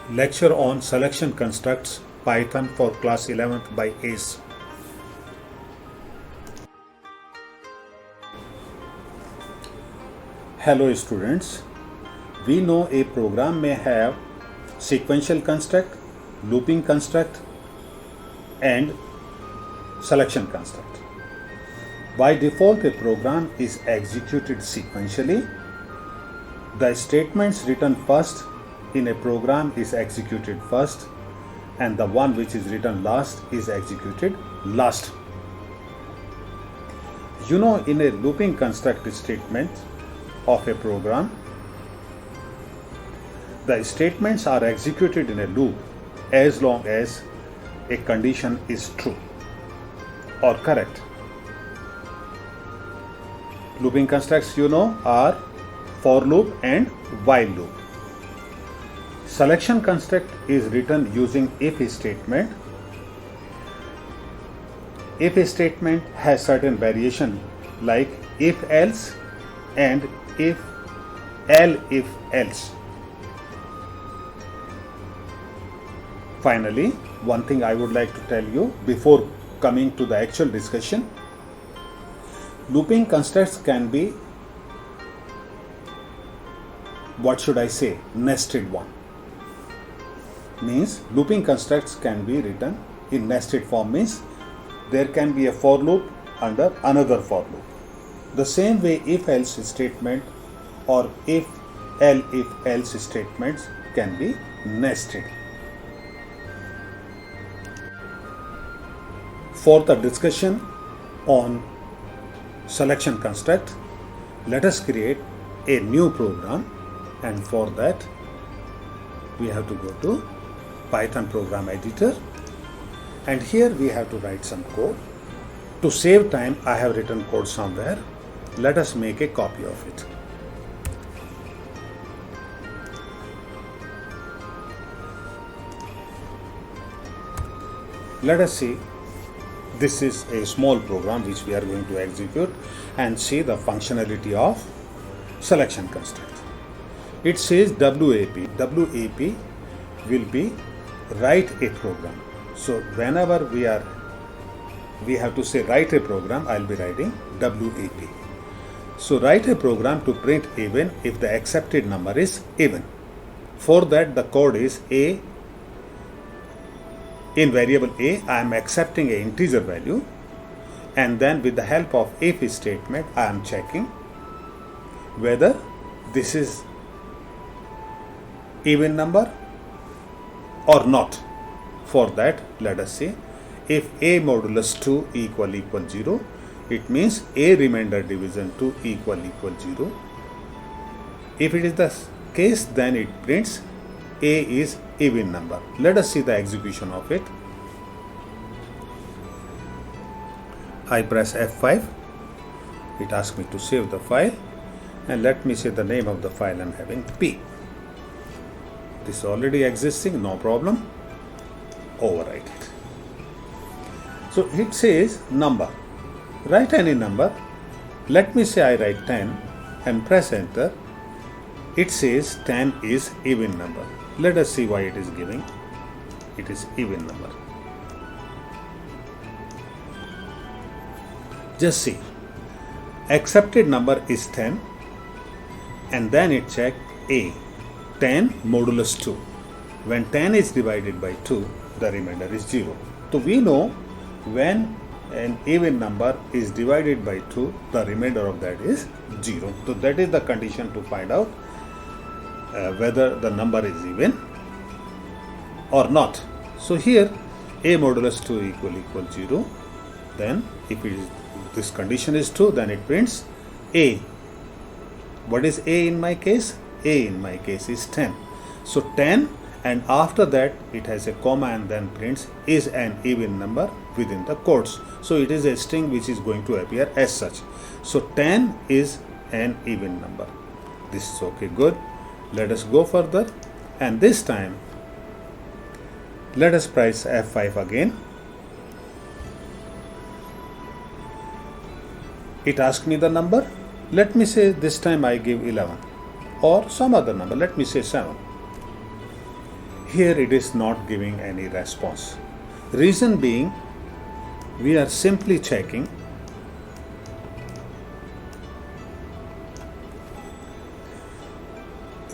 Lecture on Selection Constructs Python for Class 11th by ACE. Hello students. We know a program may have sequential construct, looping construct and selection construct. By default, a program is executed sequentially. The statements written first in a program is executed first, and the one which is written last is executed last. You know, in a looping construct statement of a program, the statements are executed in a loop as long as a condition is true or correct. Looping constructs, you know, are for loop and while loop. Selection construct is written using if statement. If statement has certain variation like if else and if else. Finally, one thing I would like to tell you before coming to the actual discussion, looping constructs can be, what should I say, nested one. Means looping constructs can be written in nested form, means there can be a for loop under another for loop. The same way if else statement or if else statements can be nested. For the discussion on selection construct, let us create a new program, and for that we have to go to Python program editor, and here we have to write some code. To save time, I have written code somewhere. Let us make a copy of it. Let us see. This is a small program which we are going to execute and see the functionality of selection construct. It says WAP. WAP will be write a program. So whenever we have to say write a program, I'll be writing WAP. So write a program to print even if the accepted number is even. For that, the code is A. In variable A, I am accepting an integer value, and then with the help of if statement, I am checking whether this is even number or not. For that, let us say if A modulus 2 equal 0, it means A remainder division 2 equal 0. If it is the case, then it prints A is even number. Let us see the execution of it. I press F5. It asks me to save the file, and let me say the name of the file I'm having P. This is already existing, no problem. Overwrite it. So it says number. Write any number. Let me say I write 10 and press enter. It says 10 is even number. Let us see why it is giving. It is even number. Just see. Accepted number is 10, and then it check A. 10 modulus 2. When 10 is divided by 2, the remainder is 0. So we know when an even number is divided by 2, the remainder of that is 0. So that is the condition to find out whether the number is even or not. So here A modulus 2 equal 0. Then if it is, this condition is true, then it prints A. What is A in my case? A in my case is 10. So 10, and after that it has a comma and then prints is an even number within the quotes. So it is a string which is going to appear as such. So 10 is an even number. This is okay, good. Let us go further, and this time let us press F5 again. It asks me the number. Let me say this time I give 11 or some other number. Let me say 7. Here it is not giving any response. Reason being, we are simply checking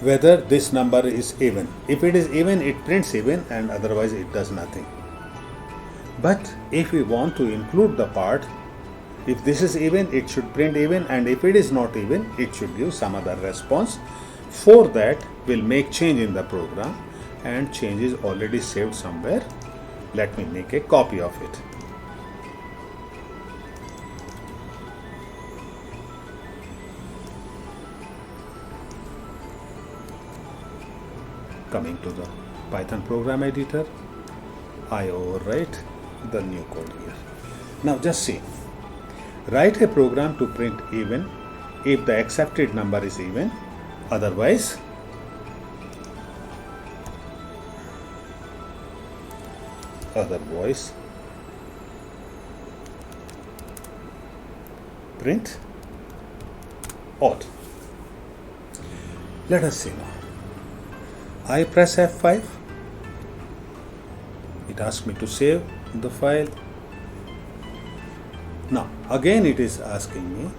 whether this number is even. If it is even, it prints even, and otherwise it does nothing. But if we want to include the part, if this is even, it should print even, and if it is not even, it should give some other response. For that, we'll make change in the program, and change is already saved somewhere. Let me make a copy of it. Coming to the Python program editor, I overwrite the new code here. Now just see, write a program to print even if the accepted number is even, otherwise print odd. Let us see now. I press F5. It asks me to save the file. Now again it is asking me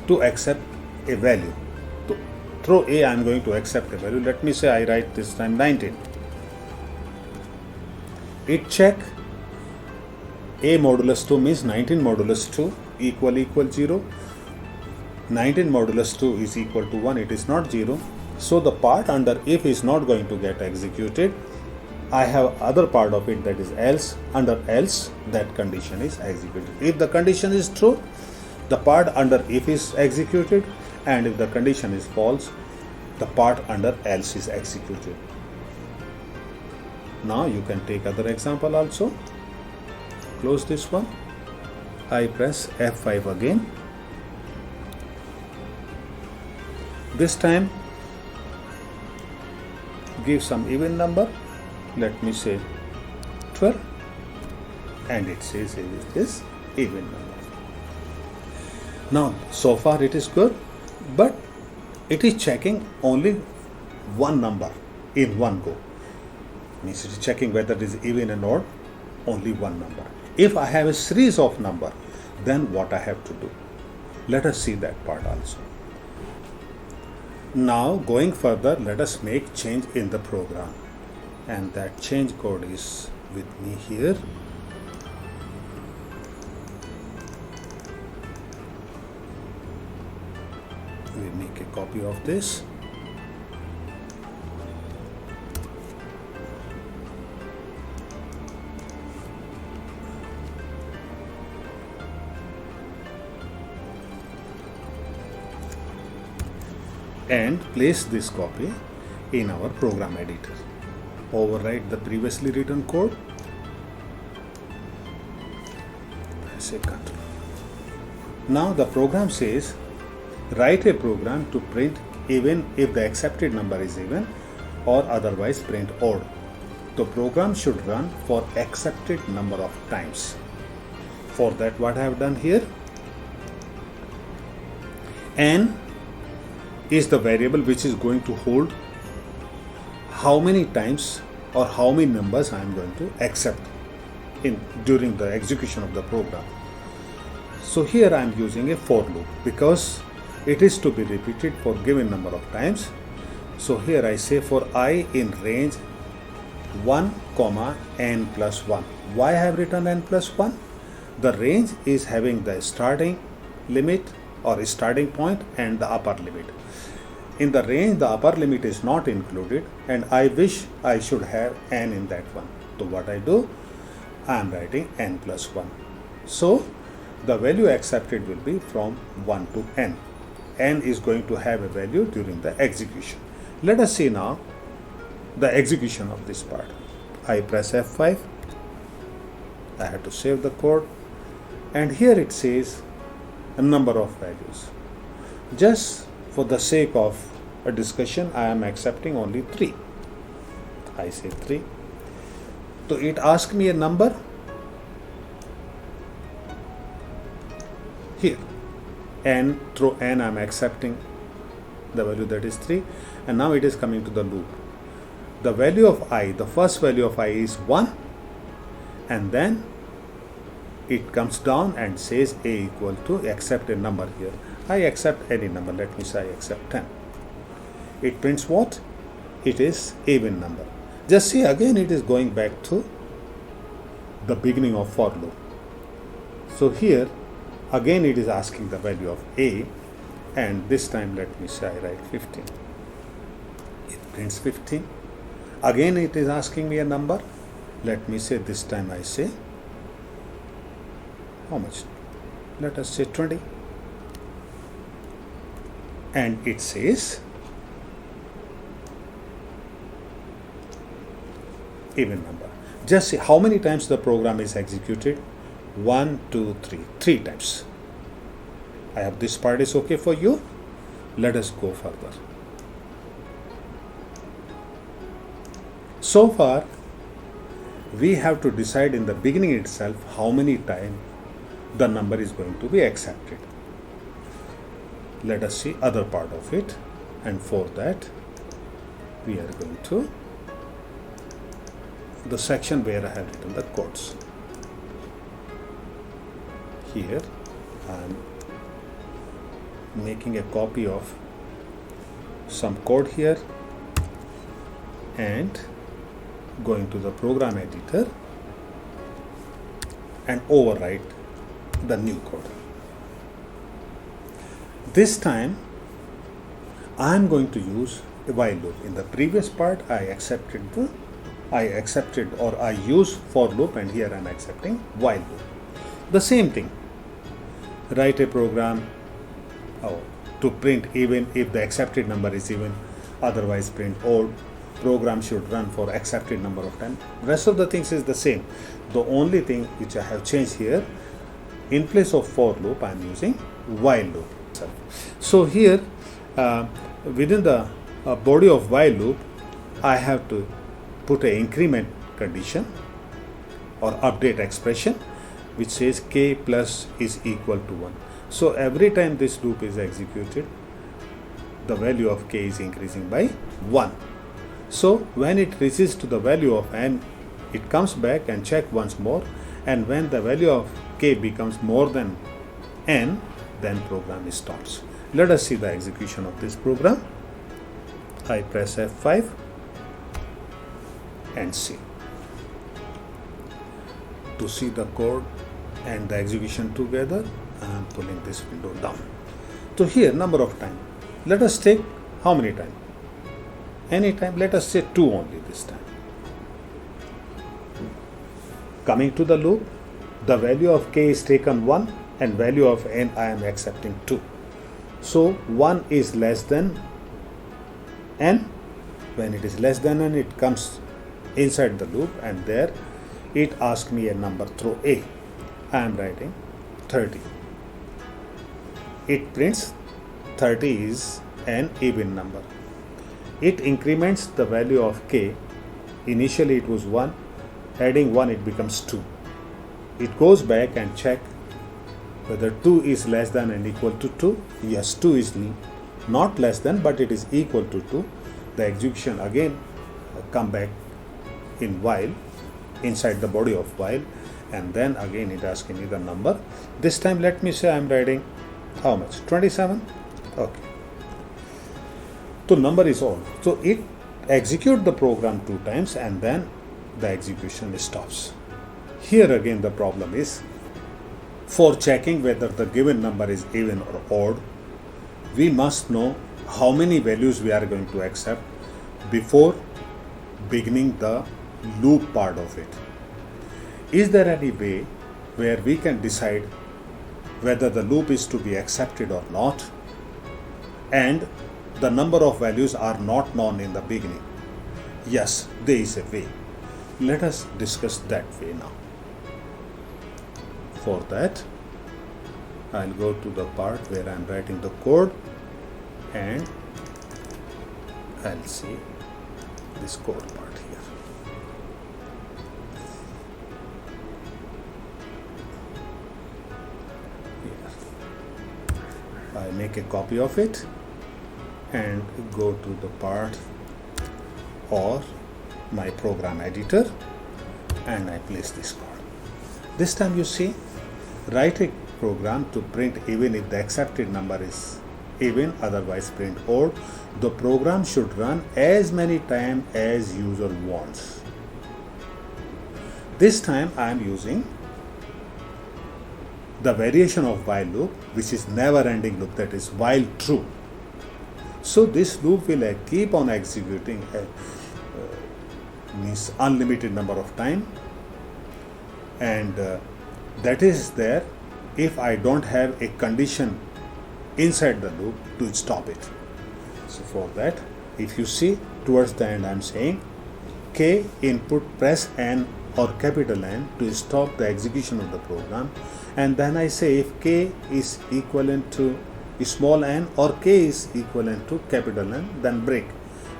to accept a value. To throw A, I am going to accept a value. Let me say I write this time 19. It check A modulus 2 means 19 modulus 2 equal 0. 19 modulus 2 is equal to 1, it is not 0. So the part under if is not going to get executed. I have other part of it, that is else. Under else, that condition is executed. If the condition is true, the part under if is executed, and if the condition is false, the part under else is executed. Now you can take other example also. Close this one. I press F5 again. This time give some even number. Let me say 12, and it says it is even number. Now so far it is good, but it is checking only one number in one go. Means it is checking whether it is even or odd, only one number. If I have a series of number, then what I have to do? Let us see that part also. Now going further, let us make change in the program, and that change code is with me here. We make a copy of this. And place this copy in our program editor. Overwrite the previously written code. Press a Ctrl. Now the program says write a program to print even if the accepted number is even, or otherwise print odd. The program should run for accepted number of times. For that, what I have done here, n is the variable which is going to hold how many times or how many numbers I am going to accept during the execution of the program. So here I am using a for loop because it is to be repeated for given number of times. So here I say for I in range 1, n plus 1. Why I have written n plus 1? The range is having the starting limit or starting point and the upper limit. In the range, the upper limit is not included, and I wish I should have n in that one. So what I do, I am writing n plus 1. So the value accepted will be from 1 to n. N is going to have a value during the execution. Let us see now the execution of this part. I press F5. I have to save the code, and here it says a number of values. Just for the sake of a discussion, I am accepting only 3. I say 3. So it asks me a number here. N through n I am accepting the value that is 3, and now it is coming to the loop. The value of I, the first value of I is 1, and then it comes down and says A equal to accept a number here. I accept any number, let me say I accept 10. It prints what? It is even number. Just see, again it is going back to the beginning of for loop. So here again it is asking the value of A, and this time let me say I write 15. It prints 15. Again it is asking me a number. Let me say this time I say how much? Let us say 20. And it says even number. Just see how many times the program is executed. 1, 2, 3. 3 times. I hope this part is okay for you. Let us go further. So far, we have to decide in the beginning itself how many times the number is going to be accepted. Let us see other part of it, and for that we are going to the section where I have written the codes. Here I am making a copy of some code here and going to the program editor and overwrite the new code. This time I am going to use a while loop. In the previous part I accepted or I use for loop, and here I am accepting while loop. The same thing. Write a program to print even if the accepted number is even, otherwise print odd. Program should run for accepted number of time. Rest of the things is the same. The only thing which I have changed here, in place of for loop I am using while loop. So here within the body of while loop I have to put an increment condition or update expression which says k plus is equal to 1. So every time this loop is executed, the value of k is increasing by 1. So when it reaches to the value of n, it comes back and check once more, and when the value of k becomes more than n, then program starts. Let us see the execution of this program. I press F5 and see. To see the code and the execution together, I am pulling this window down. So here number of time. Let us take how many time? Any time. Let us say 2 only this time. Coming to the loop, the value of k is taken 1 and value of n I am accepting 2. So 1 is less than n. When it is less than n, it comes inside the loop, and there it asks me a number through a. I am writing 30. It prints 30 is an even number. It increments the value of k. Initially it was 1. Adding 1 it becomes 2. It goes back and check whether 2 is less than and equal to 2. Yes, 2 is not less than, but it is equal to 2. The execution again come back in while, inside the body of while, and then again it asking me the number. This time let me say I am writing how much? 27. Okay. So number is old. So it execute the program 2 times and then the execution stops. Here again the problem is, for checking whether the given number is even or odd, we must know how many values we are going to accept before beginning the loop part of it. Is there any way where we can decide whether the loop is to be accepted or not, and the number of values are not known in the beginning? Yes, there is a way. Let us discuss that way now. For that, I'll go to the part where I'm writing the code, and I'll see this code part here. I make a copy of it and go to the part or my program editor and I place this code. This time you see, write a program to print even if the accepted number is even, otherwise print odd. The program should run as many times as user wants. This time I am using the variation of while loop, which is never ending loop, that is while true. So this loop will keep on executing means unlimited number of time, and that is there if I don't have a condition inside the loop to stop it. So for that, if you see towards the end, I am saying K input press N or capital N to stop the execution of the program, and then I say if K is equivalent to small n or K is equivalent to capital N, then break.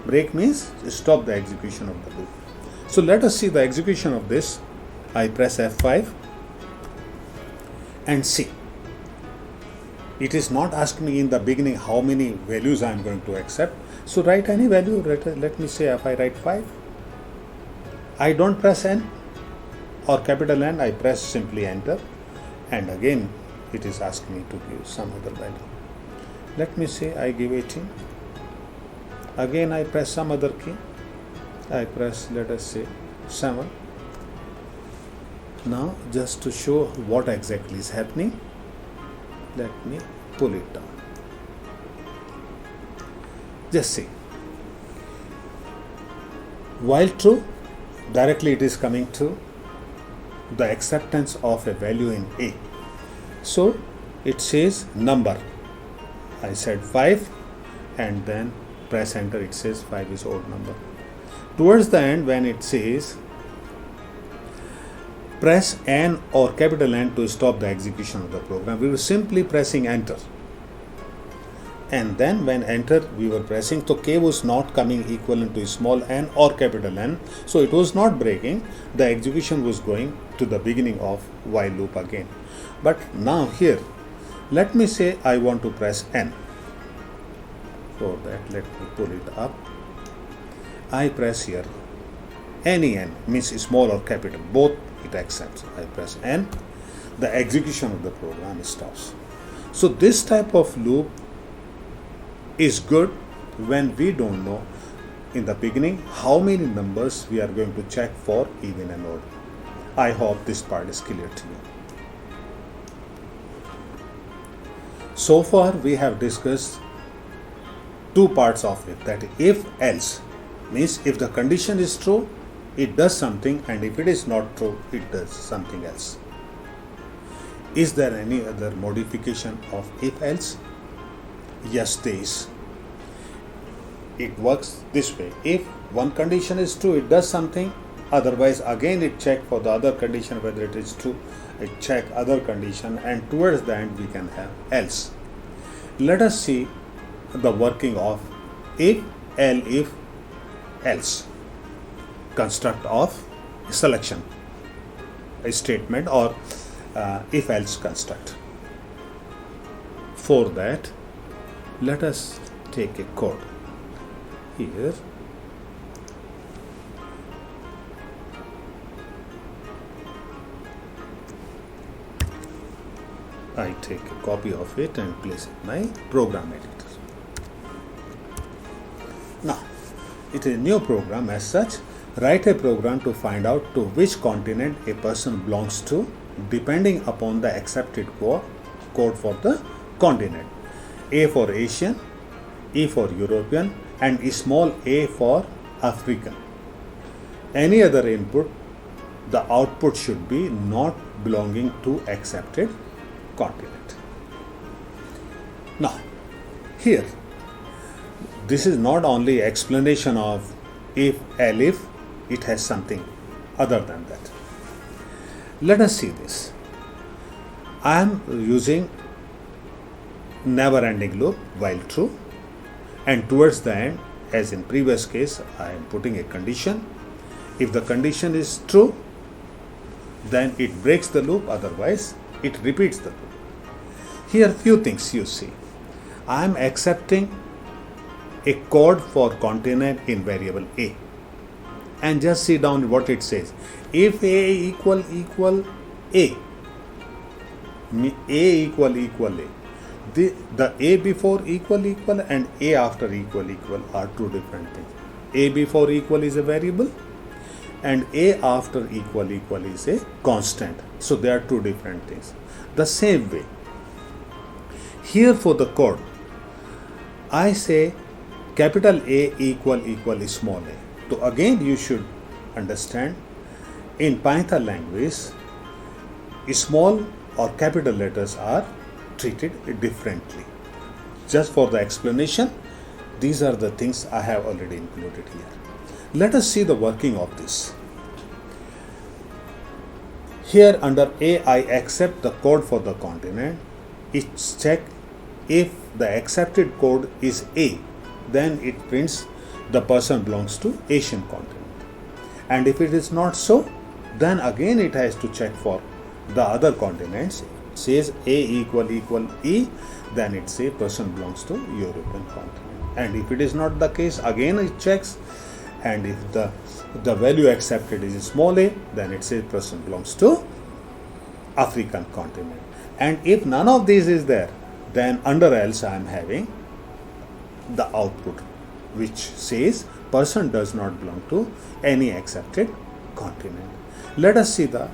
Break means stop the execution of the loop. So let us see the execution of this. I press F5 and see. It is not asking me in the beginning how many values I am going to accept. So write any value. Let me say if I write 5, I don't press N or capital N, I press simply enter, and again it is asking me to give some other value. Let me say I give 18. Again I press some other key. I press, let us say, 7. Now just to show what exactly is happening, let me pull it down. Just see. While true, directly it is coming to the acceptance of a value in A. So it says number. I said 5 and then press enter, it says 5 is odd number. Towards the end, when it says press N or capital N to stop the execution of the program, we were simply pressing enter. And then when enter we were pressing, so K was not coming equivalent to small n or capital N, so it was not breaking. The execution was going to the beginning of while loop again. But now here, let me say I want to press N. For that, let me pull it up. I press here any N, means small or capital, both it accepts. I press N, the execution of the program stops. So this type of loop is good when we don't know in the beginning how many numbers we are going to check for even and odd. I hope this part is clear to you. So far we have discussed two parts of it, that if else means if the condition is true it does something, and if it is not true it does something else. Is there any other modification of if else? Yes, there is. It works this way: if one condition is true it does something, otherwise again it check for the other condition whether it is true, it check other condition, and towards the end we can have else. Let us see the working of if else construct of selection a statement or if else construct. For that, let us take a code here. I take a copy of it and place it in my program editor. Now, it is a new program. As such, write a program to find out to which continent a person belongs to depending upon the accepted code for the continent. A for Asian, E for European, and small a for African. Any other input, the output should be not belonging to accepted continent. Now, here, this is not only explanation of if, elif, it has something other than that. Let us see this. I am using never ending loop while true, and towards the end, as in previous case, I am putting a condition. If the condition is true, then it breaks the loop, otherwise it repeats the loop. Here few things you see. I am accepting a code for continent in variable a, and just see down what it says. If a equal a, a equal a, the a before equal and a after equal are two different things. A before equal is a variable and a after equal is a constant. So they are two different things. The same way, here for the code, I say capital A equal is small a. So again you should understand, in Python language, small or capital letters are treated differently. Just for the explanation, these are the things I have already included here. Let us see the working of this. Here under A, I accept the code for the continent. It's check if the accepted code is A, then it prints the person belongs to Asian continent. And if it is not so, then again it has to check for the other continents. It says A equal E, then it says person belongs to European continent. And if it is not the case, again it checks, and if the value accepted is small a, then it says person belongs to African continent. And if none of these is there, then under else I am having the output which says person does not belong to any accepted continent. Let us see the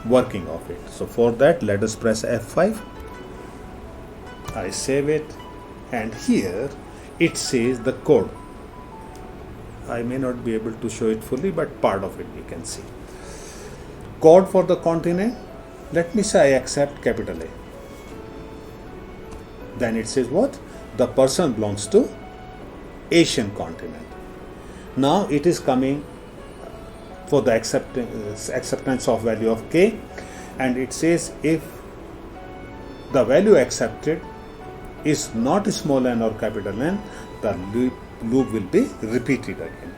working of it. So for that, let us press F5. I save it, and here it says the code. I may not be able to show it fully, but part of it we can see. Code for the continent. Let me say I accept capital A. Then it says what? The person belongs to Asian continent. Now it is coming for the acceptance of value of k, and it says if the value accepted is not small n or capital N, the loop will be repeated again.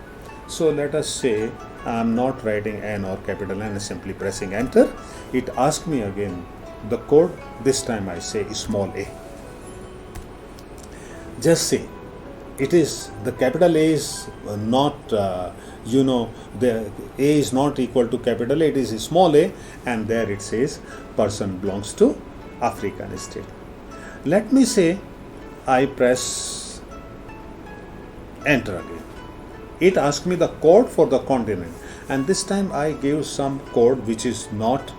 So let us say I am not writing n or capital N, simply pressing enter. It asks me again the code. This time I say small a. Just see, it is the capital A is not the A is not equal to capital A, it is small a, and there it says person belongs to African state. Let me say I press enter again. It asks me the code for the continent, and this time I give some code which is not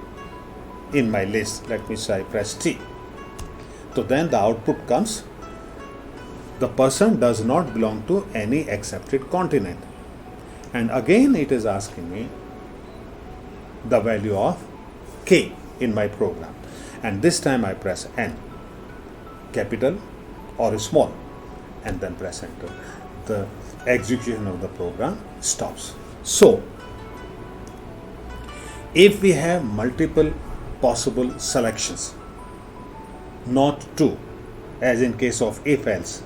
in my list. Let me say I press T. So then the output comes, the person does not belong to any accepted continent. And again it is asking me the value of k in my program, and this time I press N, capital or small, and then press enter. The execution of the program stops. So if we have multiple possible selections, not two, as in case of if else,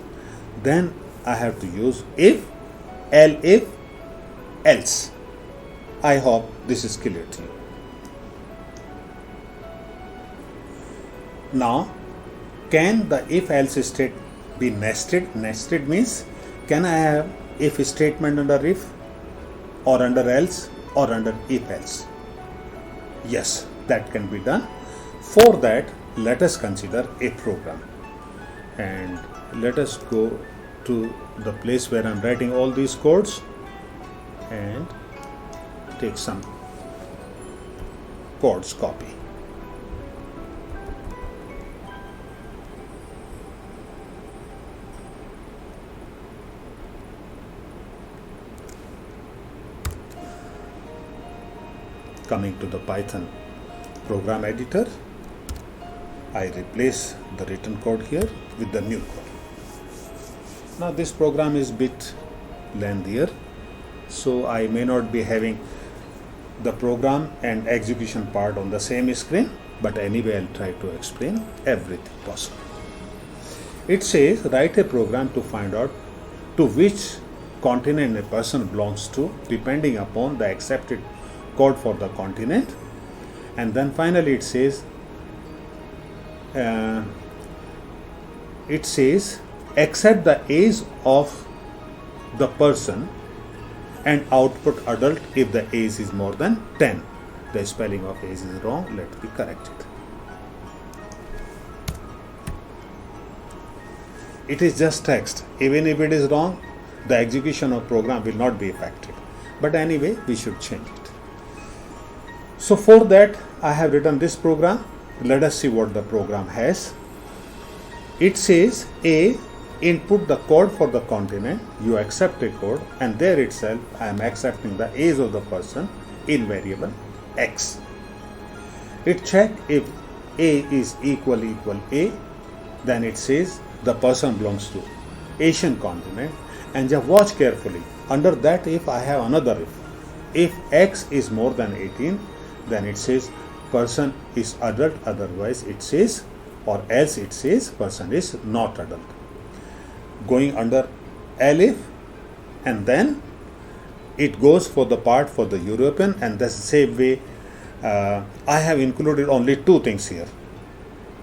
then I have to use if, if, else. I hope this is clear to you. Now, can the if else state be nested? Nested means, can I have if statement under if, or under else, or under if else? Yes, that can be done. For that, let us consider a program, and let us go to the place where I am writing all these codes and take some codes copy. Coming to the Python program editor, I replace the written code here with the new code. Now this program is bit lengthier, so I may not be having the program and execution part on the same screen, but anyway I'll try to explain everything possible. It says write a program to find out to which continent a person belongs to depending upon the accepted code for the continent, and then finally it says accept the age of the person and output adult if the age is more than 10. The spelling of age is wrong. Let me correct it. It is just text. Even if it is wrong, the execution of program will not be affected. But anyway, we should change it. So for that, I have written this program. Let us see what the program has. It says A, input the code for the continent. You accept a code, and there itself I am accepting the age of the person in variable X. It check if A is equal A, then it says the person belongs to Asian continent, and just watch carefully. Under that if I have another if X is more than 18, then it says person is adult, otherwise it says, or else it says person is not adult. Going under elif, and then it goes for the part for the European, and that's the same way I have included only two things here,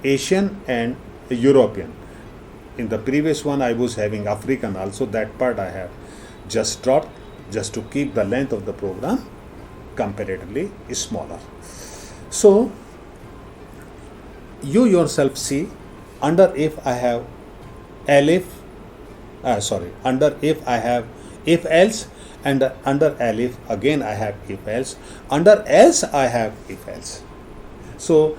Asian and European. In the previous one I was having African also. That part I have just dropped just to keep the length of the program comparatively smaller. So you yourself see, under if I have under if I have if else, and under elif again I have if else, under else I have if else. So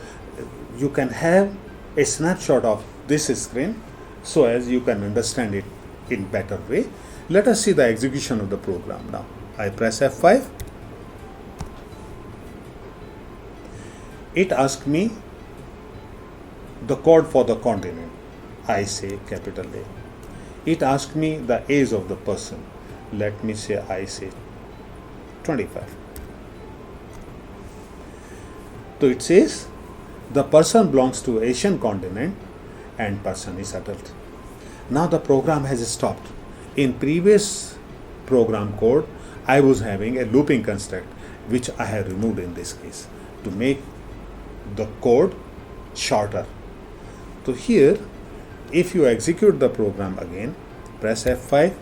you can have a snapshot of this screen so as you can understand it in better way. Let us see the execution of the program now. I press F5. It asks me the code for the continent. I say capital A. It asks me the age of the person. Let me say, I say 25. So it says the person belongs to Asian continent and person is adult. Now the program has stopped. In previous program code, I was having a looping construct, which I have removed in this case to make the code shorter. So here, if you execute the program again, press F5,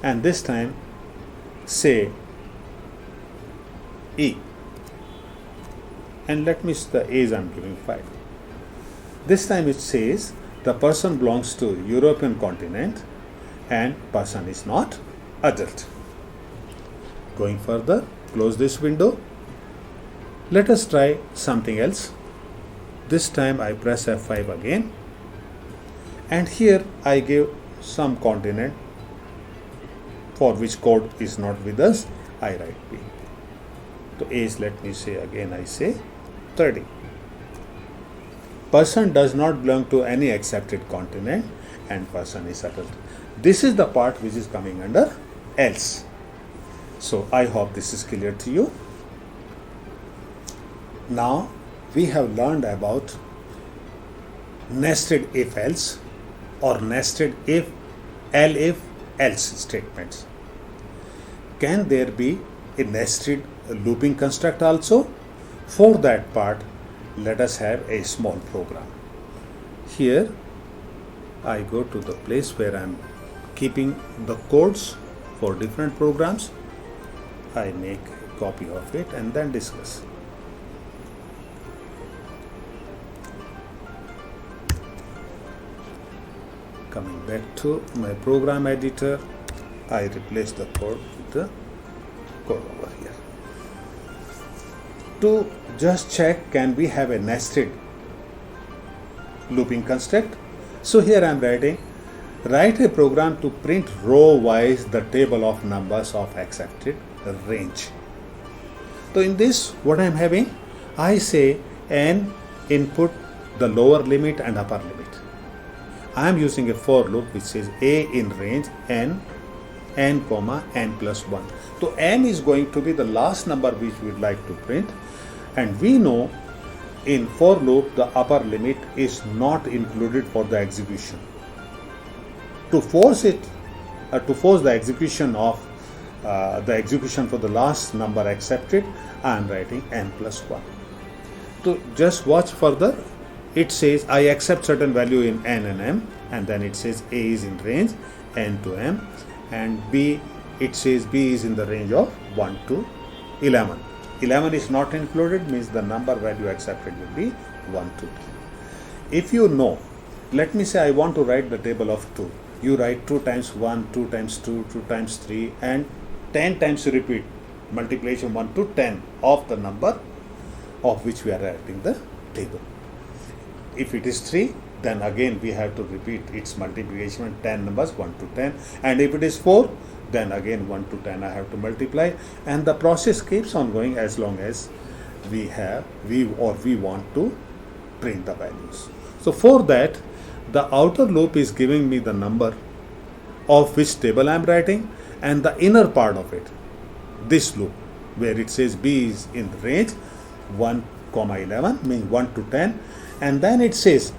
and this time say E, and let me see the age I am giving 5. This time it says the person belongs to European continent and person is not adult. Going further, close this window. Let us try something else. This time I press F5 again, and here I give some continent for which code is not with us. I write B. So age, let me say again, I say 30. Person does not belong to any accepted continent and person is adult. This is the part which is coming under else. So I hope this is clear to you. Now we have learned about nested if else or nested if else statements. Can there be a nested looping construct also? For that part, let us have a small program. Here I go to the place where I am keeping the codes for different programs. I make a copy of it and then discuss. Coming back to my program editor, I replace the code with the code over here. To just check, can we have a nested looping construct? So here I am writing, write a program to print row wise the table of numbers of accepted range. So in this, what I am having, I say n input the lower limit and upper limit. I am using a for loop which says a in range n comma n plus 1. So n is going to be the last number which we would like to print, and we know in for loop the upper limit is not included for the execution. To force it, to force the execution of the execution for the last number accepted, I am writing n plus 1. So just watch further. It says I accept certain value in n and m, and then it says a is in range n to m, and B, it says B is in the range of 1 to 11. 11 is not included, means the number value accepted will be 1 to 10. If you know, let me say I want to write the table of 2. You write 2 times 1, 2 times 2, 2 times 3, and 10 times you repeat multiplication 1 to 10 of the number of which we are writing the table. If it is 3, then again we have to repeat its multiplication with 10 numbers 1 to 10, and if it is 4, then again 1 to 10 I have to multiply, and the process keeps on going as long as we want to print the values. So for that, the outer loop is giving me the number of which table I am writing, and the inner part of it, this loop where it says B is in the range 1, 11 means 1 to 10, and then it says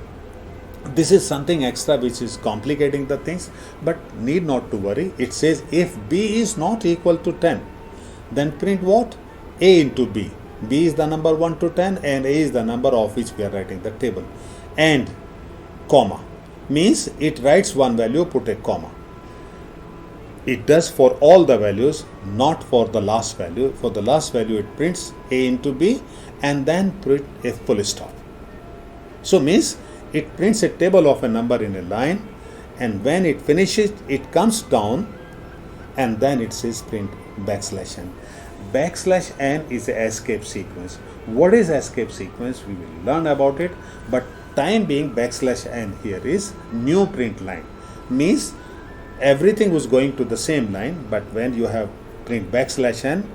this is something extra which is complicating the things, but need not to worry. It says if B is not equal to 10, then print what? A into B. B is the number 1 to 10 and A is the number of which we are writing the table, and comma means it writes one value, put a comma. It does for all the values, not for the last value. For the last value it prints A into B and then print a full stop. So means it prints a table of a number in a line, and when it finishes it comes down and then it says print backslash n. Backslash n is a escape sequence. What is escape sequence? We will learn about it, but time being backslash n here is new print line. Means everything was going to the same line, but when you have print backslash n,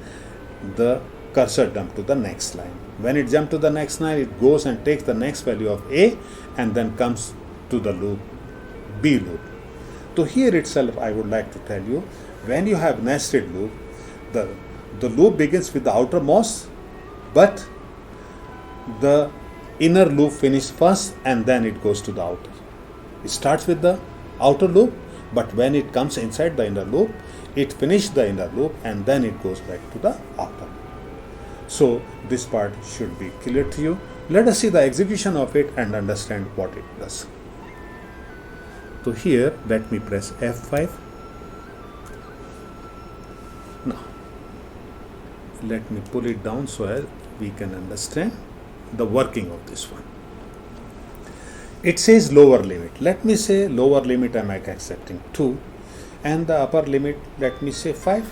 the cursor jump to the next line. When it jumps to the next line, it goes and takes the next value of A and then comes to the loop B loop. So here itself I would like to tell you, when you have nested loop, the loop begins with the outermost, but the inner loop finishes first and then it goes to the outer. It starts with the outer loop, but when it comes inside the inner loop, it finishes the inner loop and then it goes back to the outer. So this part should be clear to you. Let us see the execution of it and understand what it does. So here let me press F5. Now let me pull it down so as we can understand the working of this one. It says lower limit. Let me say lower limit I am accepting 2, and the upper limit let me say 5,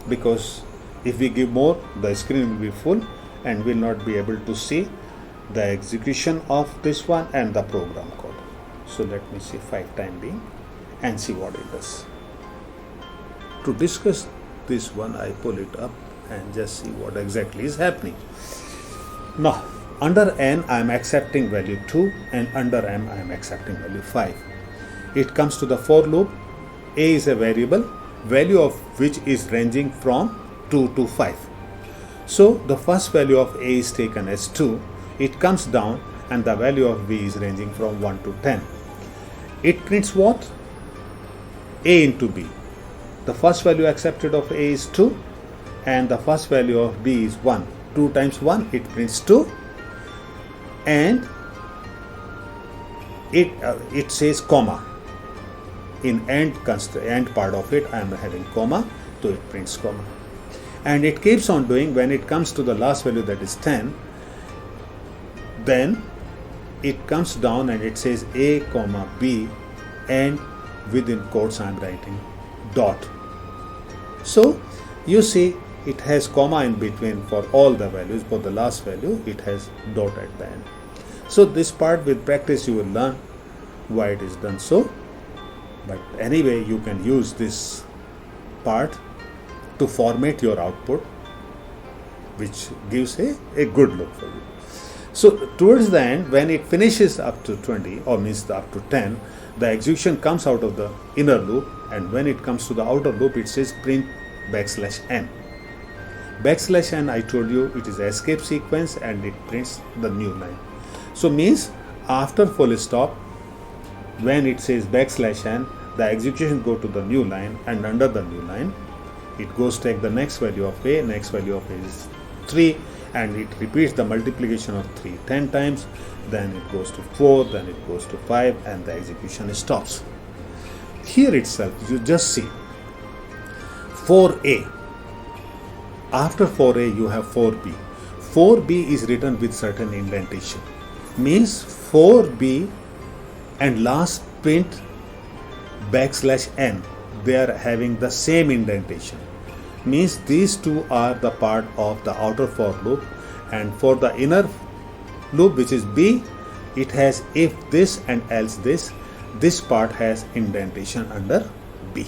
because if we give more, the screen will be full and will not be able to see the execution of this one and the program code. So let me see 5 time being and see what it does. To discuss this one, I pull it up and just see what exactly is happening. Now under n I am accepting value 2 and under m I am accepting value 5. It comes to the for loop. A is a variable, value of which is ranging from 2 to 5. So the first value of A is taken as 2, it comes down and the value of B is ranging from 1 to 10. It prints what? A into B. The first value accepted of A is 2 and the first value of B is 1. 2 times 1, it prints 2, and it says comma. In end part of it I am having comma, so it prints comma. And it keeps on doing. When it comes to the last value, that is 10, then it comes down and it says A comma B, and within quotes I am writing dot. So you see it has comma in between for all the values. For the last value it has dot at the end. So this part with practice you will learn why it is done so, but anyway you can use this part to format your output, which gives a good look for you. So towards the end, when it finishes up to 20 or means up to 10, the execution comes out of the inner loop, and when it comes to the outer loop it says print backslash n. Backslash n, I told you, it is escape sequence and it prints the new line. So means after full stop, when it says backslash n, the execution go to the new line, and under the new line it goes take the next value of A, next value of A is 3, and it repeats the multiplication of 3 10 times, then it goes to 4, then it goes to 5, and the execution stops. Here itself, you just see 4a. After 4a, you have 4b. 4b is written with certain indentation. Means 4b and last print \n, they are having the same indentation. Means these two are the part of the outer for loop, and for the inner loop, which is b, it has if this and else this. This part has indentation under b.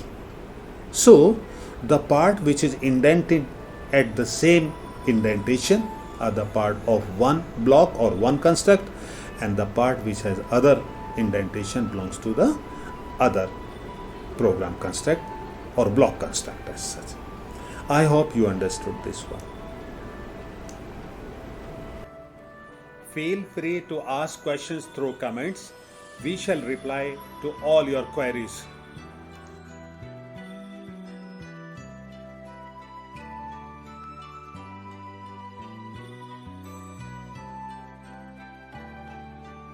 So the part which is indented at the same indentation are the part of one block or one construct, and the part which has other indentation belongs to the other program construct or block construct as such. I hope you understood this one. Feel free to ask questions through comments. We shall reply to all your queries.